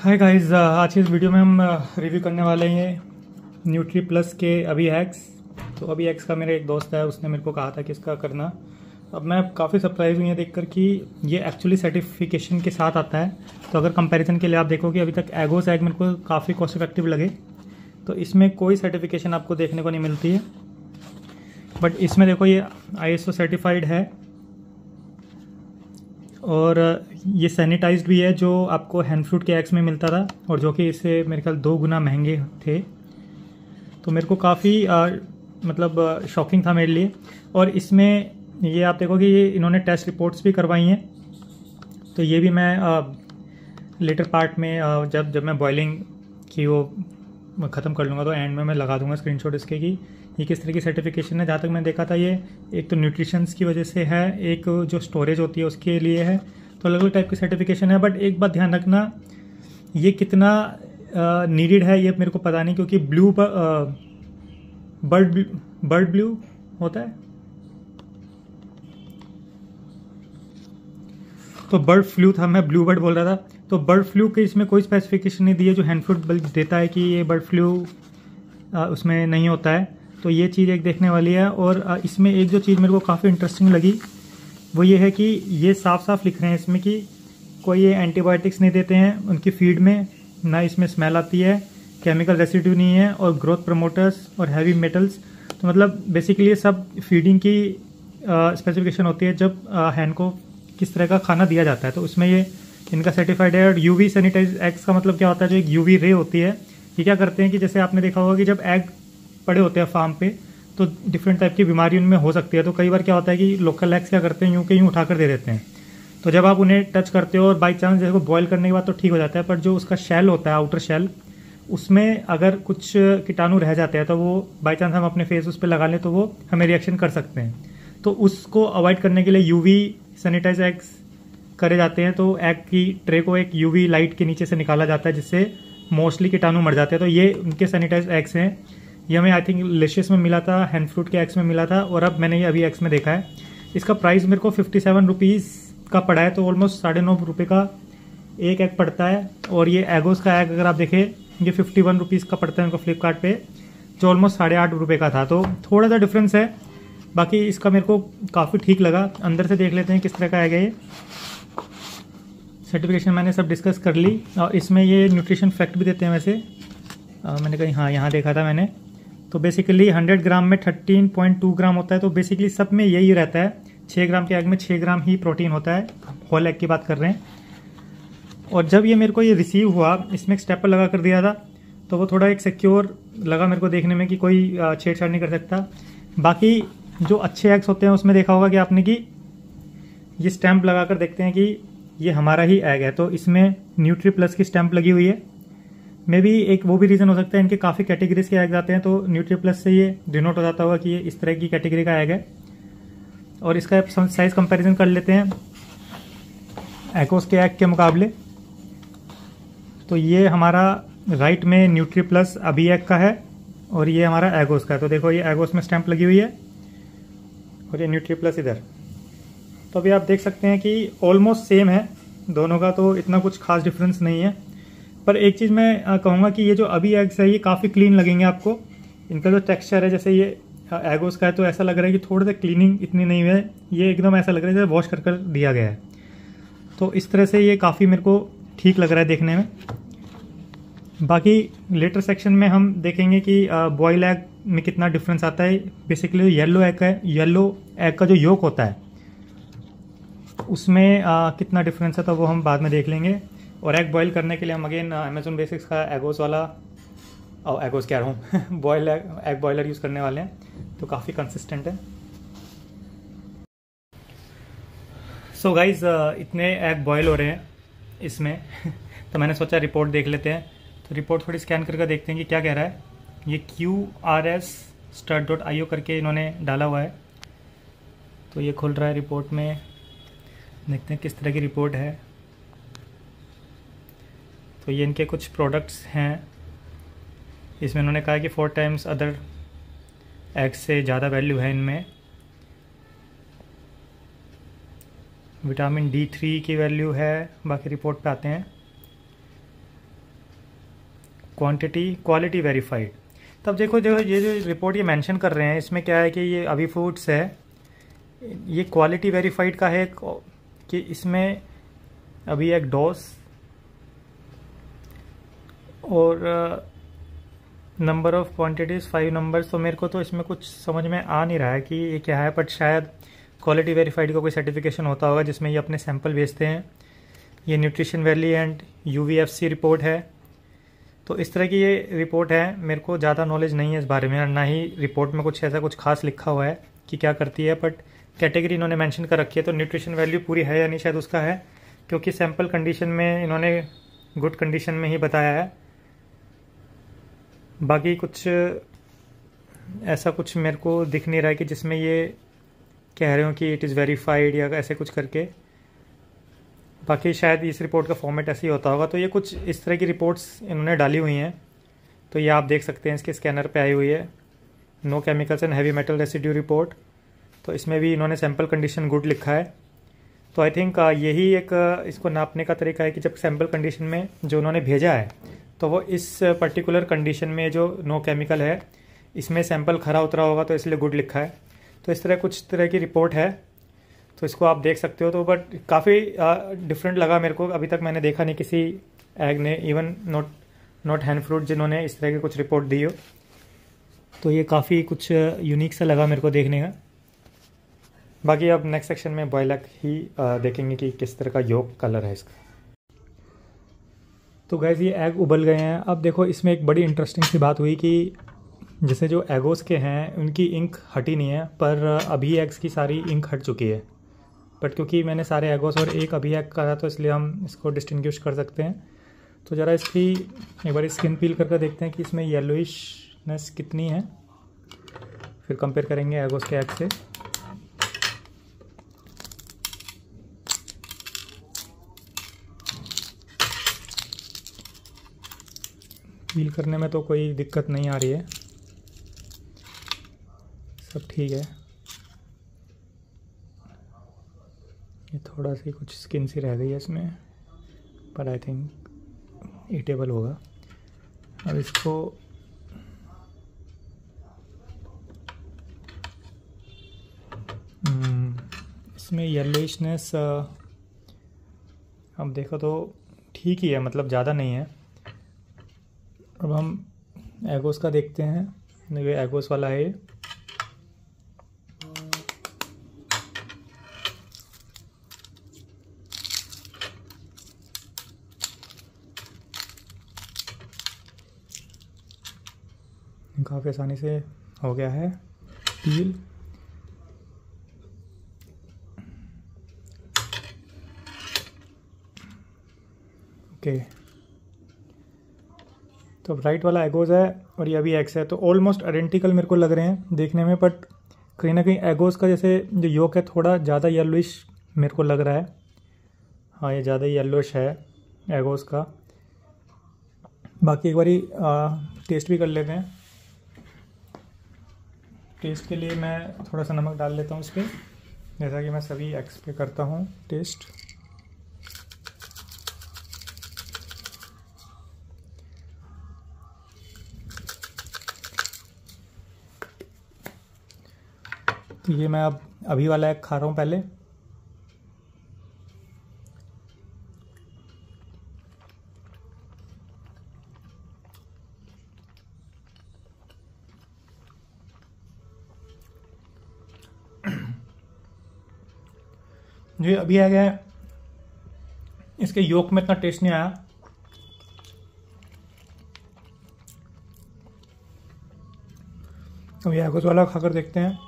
Hi guys, आज की इस वीडियो में हम रिव्यू करने वाले हैं न्यूट्री प्लस के अभी एक्स। तो अभी एक्स का मेरा एक दोस्त है, उसने मेरे को कहा था कि इसका करना। अब मैं काफ़ी सरप्राइज हुई है देखकर कि ये एक्चुअली सर्टिफिकेशन के साथ आता है। तो अगर कंपैरिजन के लिए आप देखो कि अभी तक एगोस एग मेरे को काफ़ी कॉस्ट इफेक्टिव लगे, तो इसमें कोई सर्टिफिकेशन आपको देखने को नहीं मिलती है। बट इसमें देखो ये ISO सर्टिफाइड है और ये सैनिटाइज्ड भी है, जो आपको हैंड फ्रूट के एग्स में मिलता था और जो कि इससे मेरे ख्याल 2 गुना महंगे थे। तो मेरे को काफ़ी मतलब शॉकिंग था मेरे लिए। और इसमें ये आप देखो कि ये इन्होंने टेस्ट रिपोर्ट्स भी करवाई हैं। तो ये भी मैं लेटर पार्ट में जब मैं बॉइलिंग की वो ख़त्म कर लूँगा तो एंड में मैं लगा दूंगा स्क्रीनशॉट इसके कि ये किस तरह की सर्टिफिकेशन है। जहाँ तक मैंने देखा था, ये एक तो न्यूट्रिशंस की वजह से है, एक जो स्टोरेज होती है उसके लिए है। तो अलग अलग टाइप की सर्टिफिकेशन है। बट एक बात ध्यान रखना, ये कितना नीडेड है ये मेरे को पता नहीं, क्योंकि बर्ड ब्लू होता है तो बर्ड फ्लू था, मैं ब्लू बर्ड बोल रहा था। तो बर्ड फ्लू के इसमें कोई स्पेसिफिकेशन नहीं दी है, जो हैंड फ्रूट देता है कि ये बर्ड फ्लू उसमें नहीं होता है। तो ये चीज़ एक देखने वाली है। और इसमें एक जो चीज़ मेरे को काफ़ी इंटरेस्टिंग लगी वो ये है कि ये साफ साफ लिख रहे हैं इसमें कि कोई ये एंटीबायोटिक्स नहीं देते हैं उनकी फीड में, ना इसमें स्मेल आती है, केमिकल रेसिड्यू नहीं है, और ग्रोथ प्रमोटर्स और हैवी मेटल्स। तो मतलब बेसिकली ये सब फीडिंग की स्पेसिफिकेशन होती है जब हैंड को किस तरह का खाना दिया जाता है। तो उसमें ये इनका सर्टिफाइड है। और यूवी सैनिटाइज एग्स का मतलब क्या होता है, जो एक यूवी रे होती है, ये क्या करते हैं कि जैसे आपने देखा होगा कि जब एग पड़े होते हैं फार्म पे तो डिफरेंट टाइप की बीमारी उनमें हो सकती है। तो कई बार क्या होता है कि लोकल एग्स क्या करते हैं, यूं के यूं उठाकर दे देते हैं। तो जब आप उन्हें टच करते हो और बाई चांस जैसे को बॉयल करने के बाद तो ठीक हो जाता है, पर जो उसका शेल होता है, आउटर शेल, उसमें अगर कुछ कीटाणु रह जाते हैं तो वो बाई चांस हम अपने फेस उस पर लगा लें तो वो हमें रिएक्शन कर सकते हैं। तो उसको अवॉइड करने के लिए यूवी सैनिटाइज एग्स करे जाते हैं। तो एग की ट्रे को एक यूवी लाइट के नीचे से निकाला जाता है, जिससे मोस्टली कीटाणु मर जाते हैं। तो ये उनके सैनिटाइज एग्स हैं। ये हमें आई थिंक लेशियस में मिला था, हैंड फ्रूट के एग्स में मिला था, और अब मैंने ये अभी एग्स में देखा है। इसका प्राइस मेरे को 57 रुपीज़ का पड़ा है, तो ऑलमोस्ट 9.5 रुपये का एक एग पड़ता है। और ये एगोस का एग अगर आप देखें, ये 51 रुपीज़ का पड़ता है उनको फ्लिपकार्ट पे, जो ऑलमोस्ट 8.5 रुपये का था। तो थोड़ा सा डिफरेंस है। बाकी इसका मेरे को काफ़ी ठीक लगा। अंदर से देख लेते हैं किस तरह का एग है ये। सर्टिफिकेशन मैंने सब डिस्कस कर ली। और इसमें ये न्यूट्रिशन फैक्ट भी देते हैं वैसे। मैंने कहीं हाँ यहाँ देखा था मैंने। तो बेसिकली 100 ग्राम में 13.2 ग्राम होता है। तो बेसिकली सब में यही रहता है, 6 ग्राम के एग में 6 ग्राम ही प्रोटीन होता है। होल एग की बात कर रहे हैं। और जब ये मेरे को ये रिसीव हुआ, इसमें एक स्टेपल लगा कर दिया था, तो वो थोड़ा एक सिक्योर लगा मेरे को देखने में कि कोई छेड़छाड़ नहीं कर सकता। बाकी जो अच्छे एग्स होते हैं उसमें देखा होगा कि आपने कि ये स्टैंप लगा कर देखते हैं कि ये हमारा ही एग है। तो इसमें न्यूट्री प्लस की स्टैंप लगी हुई है। मे भी एक वो भी रीज़न हो सकता है, इनके काफ़ी कैटेगरीज के एग्स आते हैं, तो न्यूट्री प्लस से ये डिनोट हो जाता होगा कि ये इस तरह की कैटेगरी का एग है। और इसका साइज कंपैरिजन कर लेते हैं एगोस के एग के मुकाबले। तो ये हमारा राइट में न्यूट्री प्लस अभी एग का है और ये हमारा एगोस का है। तो देखो ये एगोस में स्टैंप लगी हुई है और ये न्यूट्री प्लस इधर। तो अभी आप देख सकते हैं कि ऑलमोस्ट सेम है दोनों का, तो इतना कुछ खास डिफरेंस नहीं है। पर एक चीज़ मैं कहूँगा कि ये जो अभी एग्स है ये काफ़ी क्लीन लगेंगे आपको। इनका जो टेक्सचर है, जैसे ये एगोस का है तो ऐसा लग रहा है कि थोड़ा सा क्लीनिंग इतनी नहीं है, ये एकदम ऐसा लग रहा है जैसे वॉश कर दिया गया है। तो इस तरह से ये काफ़ी मेरे को ठीक लग रहा है देखने में। बाकी लेटर सेक्शन में हम देखेंगे कि बॉयल एग में कितना डिफरेंस आता है। बेसिकली येलो एग का है, येलो एग का जो योक होता है उसमें कितना डिफरेंस है, तो वो हम बाद में देख लेंगे। और एग बॉईल करने के लिए हम अगेन अमेजोन बेसिक्स का एगोस वाला, और एगोस कह रहा हूँ बॉयल एग बॉयलर यूज़ करने वाले हैं, तो काफ़ी कंसिस्टेंट है। सो गाइज, इतने एग बॉयल हो रहे हैं इसमें तो मैंने सोचा रिपोर्ट देख लेते हैं। तो रिपोर्ट थोड़ी स्कैन करके देखते हैं कि क्या कह रहा है। ये QRS.io करके इन्होंने डाला हुआ है। तो ये खुल रहा है रिपोर्ट में, देखते हैं किस तरह की रिपोर्ट है। तो ये इनके कुछ प्रोडक्ट्स हैं। इसमें उन्होंने कहा कि 4 टाइम्स अदर एग्स से ज़्यादा वैल्यू है इनमें। विटामिन D3 की वैल्यू है। बाकी रिपोर्ट पे आते हैं। Quantity quality verified. तब देखो जो ये जो रिपोर्ट ये मेंशन कर रहे हैं इसमें क्या है कि ये अभी फूड्स है, ये क्वालिटी वेरीफाइड का है कि इसमें अभी एक डोज और नंबर ऑफ क्वांटिटीज़ 5 नंबर्स। तो मेरे को तो इसमें कुछ समझ में आ नहीं रहा है कि ये क्या है, बट शायद क्वालिटी वेरीफाइड का कोई सर्टिफिकेशन होता होगा जिसमें ये अपने सैंपल भेजते हैं। ये न्यूट्रिशन वैली एंड यूवीएफसी रिपोर्ट है। तो इस तरह की ये रिपोर्ट है। मेरे को ज़्यादा नॉलेज नहीं है इस बारे में, ना ही रिपोर्ट में कुछ ऐसा कुछ खास लिखा हुआ है कि क्या करती है, बट कैटेगरी इन्होंने मेंशन कर रखी है। तो न्यूट्रिशन वैल्यू पूरी है या नहीं, शायद उसका है, क्योंकि सैंपल कंडीशन में इन्होंने गुड कंडीशन में ही बताया है। बाकी कुछ ऐसा कुछ मेरे को दिख नहीं रहा है कि जिसमें ये कह रहे हो कि इट इज़ वेरीफाइड या ऐसे कुछ करके। बाकी शायद इस रिपोर्ट का फॉर्मेट ऐसे ही होता होगा। तो ये कुछ इस तरह की रिपोर्ट्स इन्होंने डाली हुई हैं। तो ये आप देख सकते हैं, इसके स्कैनर पे आई हुई है, no chemicals and heavy metal residue report. तो इसमें भी इन्होंने सैंपल कंडीशन गुड लिखा है। तो आई थिंक यही एक इसको नापने का तरीका है कि जब सैंपल कंडीशन में जो उन्होंने भेजा है तो वो इस पर्टिकुलर कंडीशन में जो नो केमिकल है इसमें सैंपल खरा उतरा होगा, तो इसलिए गुड लिखा है। तो इस तरह कुछ तरह की रिपोर्ट है, तो इसको आप देख सकते हो। तो बट काफ़ी डिफरेंट लगा मेरे को, अभी तक मैंने देखा नहीं किसी एग ने, इवन नॉट हैंड फ्रूट, जिन्होंने इस तरह की कुछ रिपोर्ट दी हो। तो ये काफ़ी कुछ यूनिक सा लगा मेरे को देखने का। बाकी अब नेक्स्ट सेक्शन में बॉयल एग ही देखेंगे कि किस तरह का योग कलर है इसका। तो गैस ये एग उबल गए हैं। अब देखो इसमें एक बड़ी इंटरेस्टिंग सी बात हुई कि जैसे जो एगोस के हैं उनकी इंक हटी नहीं है, पर अभी एग्स की सारी इंक हट चुकी है। बट क्योंकि मैंने सारे एगोस और एक अभी एग करा तो इसलिए हम इसको डिस्टिंग्विश कर सकते हैं। तो ज़रा इसकी एक बार स्किन पील करके देखते हैं कि इसमें येलोइशनेस कितनी है, फिर कंपेयर करेंगे एगोस के एग से। पील करने में तो कोई दिक्कत नहीं आ रही है, सब ठीक है। ये थोड़ा सी कुछ स्किन सी रह गई है इसमें, पर आई थिंक ईटेबल होगा। अब इसको इसमें येलोइशनेस अब देखो तो ठीक ही है, मतलब ज़्यादा नहीं है। अब हम एगोस का देखते हैं। ये एगोस वाला है। काफ़ी आसानी से हो गया है पील। ओके, तो राइट वाला एगोस है और ये अभी एक्स है, तो ऑलमोस्ट आइडेंटिकल मेरे को लग रहे हैं देखने में। बट कहीं ना कहीं एगोस का जैसे जो योक है थोड़ा ज़्यादा येलोइश मेरे को लग रहा है। हाँ, ये ज़्यादा येलोइश है एगोस का। बाकी एक बारी टेस्ट भी कर लेते हैं। टेस्ट के लिए मैं थोड़ा सा नमक डाल लेता हूँ इस पर, जैसा कि मैं सभी एग्स पे करता हूँ टेस्ट। तो ये मैं अब अभी वाला एग खा रहा हूँ पहले। जो ये अभी एग है इसके योक में इतना टेस्ट नहीं आया। तो ये एगोस वाला खाकर देखते हैं।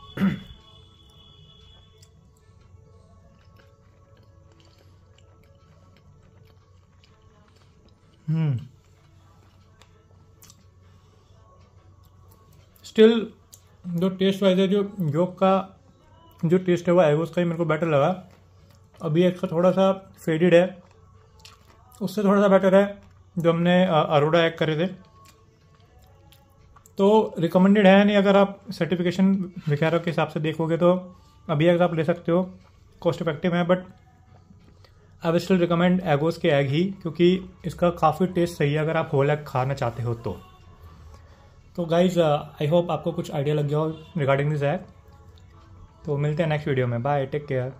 स्टिल जो टेस्ट वाइज है, जो योग का जो टेस्ट है वो एगोस का ही मेरे को बेटर लगा। अभी इसका थोड़ा सा फेडेड है, उससे थोड़ा सा बेटर है जो हमने अरोड़ा एग करे थे। तो रिकमेंडेड है नहीं, अगर आप सर्टिफिकेशन वगैरह के हिसाब से देखोगे तो अभी एग आप ले सकते हो, कॉस्ट इफेक्टिव है। But I will still recommend Eggoz के एग ही, क्योंकि इसका काफ़ी टेस्ट सही है अगर आप होल एग खाना चाहते हो तो गाइज आई होप आपको कुछ आइडिया लग गया हो रिगार्डिंग दिस एग। तो मिलते हैं नेक्स्ट वीडियो में, बाय, टेक केयर।